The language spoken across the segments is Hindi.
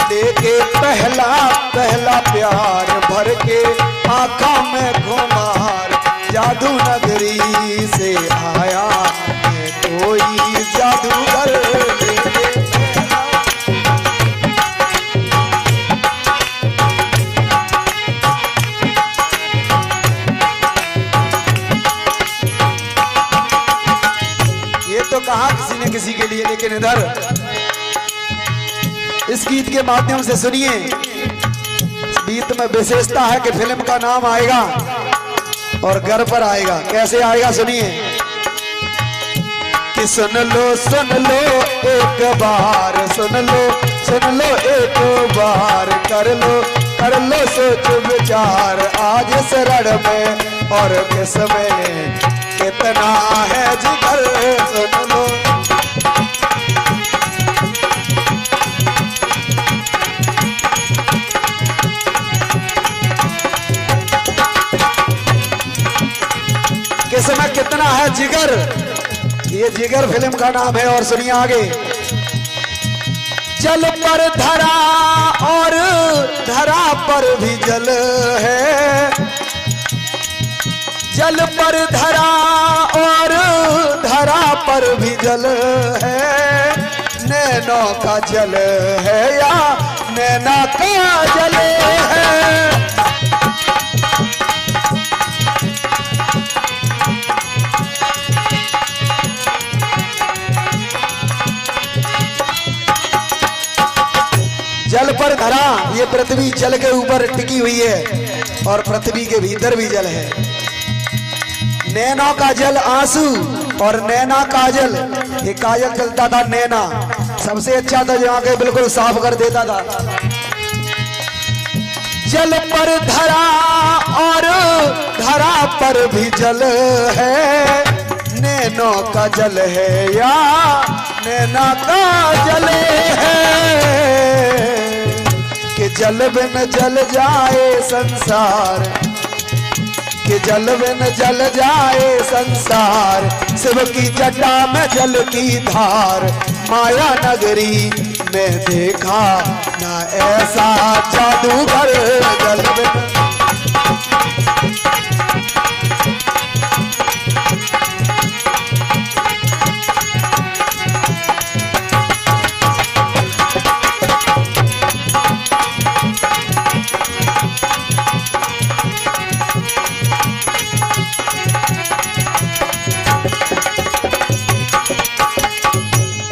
लेके पहला पहला प्यार भर के आँखों में खुमार, जादू नगरी से आया है कोई जादूगर। ये तो कहा किसी ने किसी के लिए, लेकिन इधर इस गीत के माध्यम से सुनिए। गीत में विशेषता है कि फिल्म का नाम आएगा और घर पर आएगा। कैसे आएगा सुनिए कि सुन लो एक बार, सुन लो एक बार, कर लो सोच विचार, आज शरण में और किसमें कितना है जिगर। सुन लो किसमें कितना है जिगर, ये जिगर फिल्म का नाम है। और सुनिए आगे, जल पर धरा और धरा पर भी जल है, जल पर धरा और धरा पर भी जल है, नैनों का जल है या नैना का जल है। जल पर धरा, ये पृथ्वी जल के ऊपर टिकी हुई है और पृथ्वी के भीतर भी जल है। नैना का जल आंसू और नैना काजल, ये काजल चलता था नैना, सबसे अच्छा था जो आंखें बिल्कुल साफ कर देता था। जल पर धरा और धरा पर भी जल है, नैनों का जल है या नैना का जल है, कि जल बिन जल जाए संसार, कि जल बिन जल जाए संसार, शिव की जटा में जल की धार, माया नगरी में देखा ना ऐसा जादूगर। जल बिन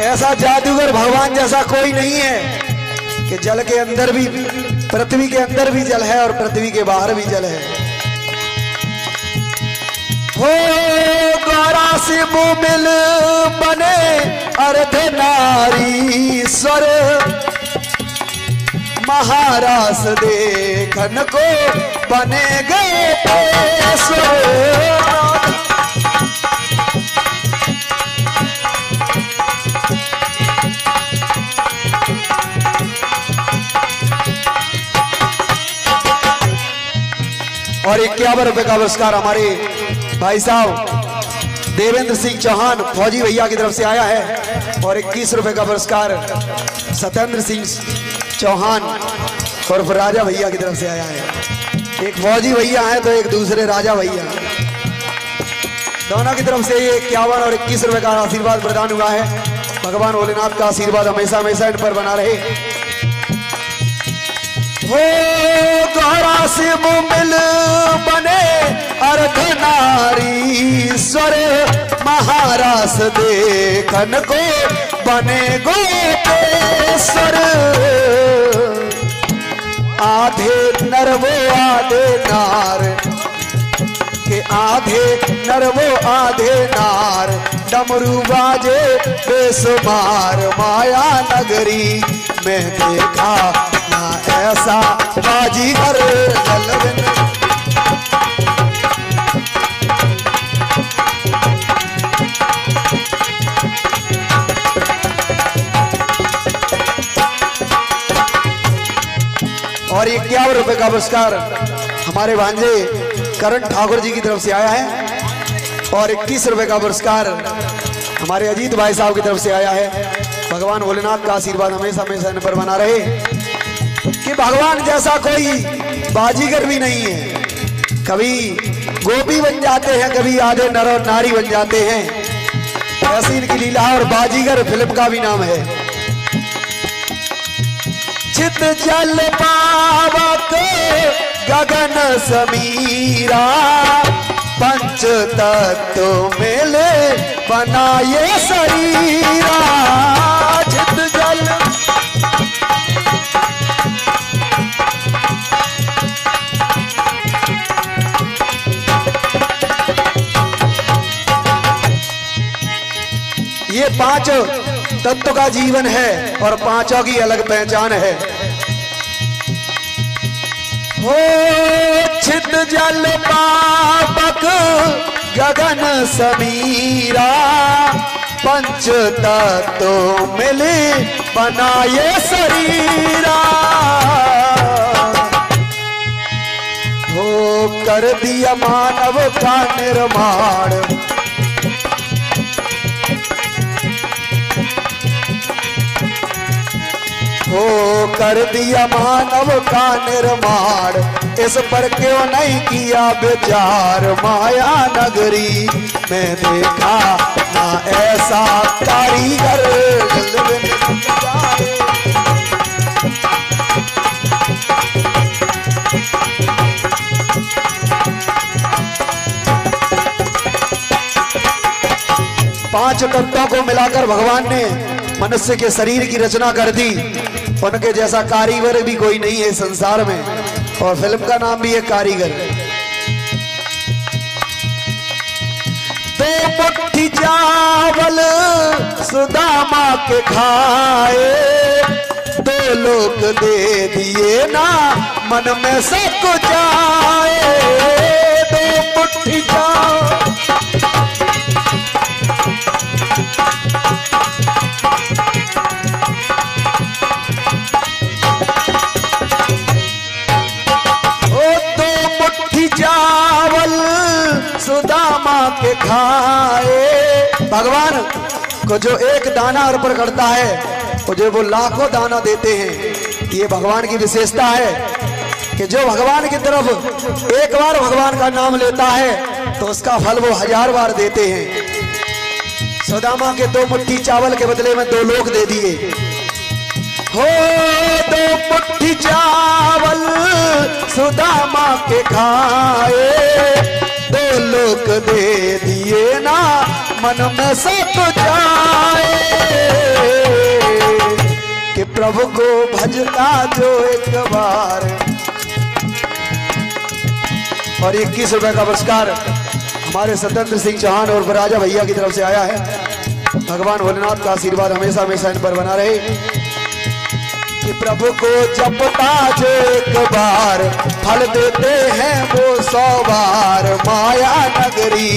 ऐसा जादूगर भगवान जैसा कोई नहीं है कि जल के अंदर भी, पृथ्वी के अंदर भी जल है और पृथ्वी के बाहर भी जल है। हो गौरा से मुमिल बने अर्धनारीश्वर, महारास देखन को बने गए ईश्वर। और 51 रुपए का पुरस्कार हमारे भाई साहब देवेंद्र सिंह चौहान फौजी भैया की तरफ से आया है। और 21 रुपए का पुरस्कार सत्येंद्र सिंह चौहान और राजा भैया की तरफ से आया है। एक फौजी भैया है तो एक दूसरे राजा भैया, दोनों की तरफ से ये 51 और 21 रुपए का आशीर्वाद प्रदान हुआ है। भगवान भोलेनाथ का आशीर्वाद हमेशा हमेशा इन पर बना रहे। हो गौरा से मुमिल बने अर्धनारीश्वर, महारास देखन को बने गोपेश्वर। आधे नर वो आधे नार, के आधे नर वो आधे नार, डमरू बाजे बेसुमार, माया नगरी में देखा ना ऐसा बाजीगर। जल बिन और 51 रुपए का पुरस्कार हमारे भांजे करण ठाकुर जी की तरफ से आया है। और 21 रुपए का पुरस्कार हमारे अजीत भाई साहब की तरफ से आया है। भगवान भोलेनाथ का आशीर्वाद हमेशा हमेशा इन पर बना रहे। कि भगवान जैसा कोई बाजीगर भी नहीं है। कभी गोपी बन जाते हैं, कभी आधे नर और नारी बन जाते हैं। ऐसी इनकी लीला। और बाजीगर फिल्म का भी नाम है। चित जल पावक गगन समीरा, पंच तत्व मेले बनाए शरीरा। चित जल ये पांच तत्व का जीवन है और पांचों की अलग पहचान है। हो छिद जल पावक गगन समीरा, पंच तत्व मिले बनाए शरीरा। हो कर दिया मानव का निर्माण, हो कर दिया मानव का निर्माण। इस पर क्यों नहीं किया विचार, माया नगरी में देखा ना ऐसा कारीगर। पांच तत्वों को मिलाकर भगवान ने मनुष्य के शरीर की रचना कर दी। उनके जैसा कारीगर भी कोई नहीं है संसार में। और फिल्म का नाम भी है कारीगर। दो मुट्ठी चावल सुदामा के खाए, दो लोग दे दिए ना मन में सब कुछ आए। दो मुट्ठी चावल सुदामा के खाए। भगवान को जो एक दाना अर्पण करता है मुझे वो लाखों दाना देते हैं। ये भगवान की विशेषता है कि जो भगवान की तरफ एक बार भगवान का नाम लेता है तो उसका फल वो 1000 बार देते हैं। सुदामा के 2 मुट्ठी चावल के बदले में 2 लोग दे दिए। हो 2 मुट्ठी चावल सुदामा के खाए, 2 लोग दे दिए ना मन में सब जाए। कि प्रभु को भजता जो एक बार। और 21 रुपए का पुरस्कार हमारे सत्येंद्र सिंह चौहान और राजा भैया की तरफ से आया है। भगवान भोलेनाथ का आशीर्वाद हमेशा हमेशा इन पर बना रहे। कि प्रभु को जपता जो एक बार, फल देते हैं वो 100 बार। माया नगरी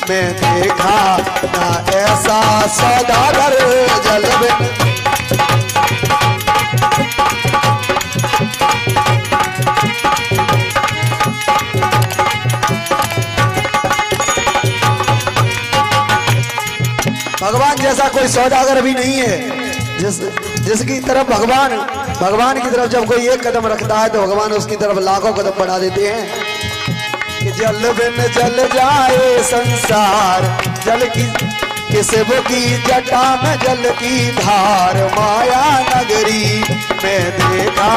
में देखा ना ऐसा सौदागर जल में। भगवान जैसा कोई सौदागर भी नहीं है। जिसकी तरफ भगवान की तरफ जब कोई एक कदम रखता है तो भगवान उसकी तरफ लाखों कदम बढ़ा देते हैं। कि जल बिन जल जाए संसार, जल की किसबो की जटा में जल की धार। माया नगरी में देखा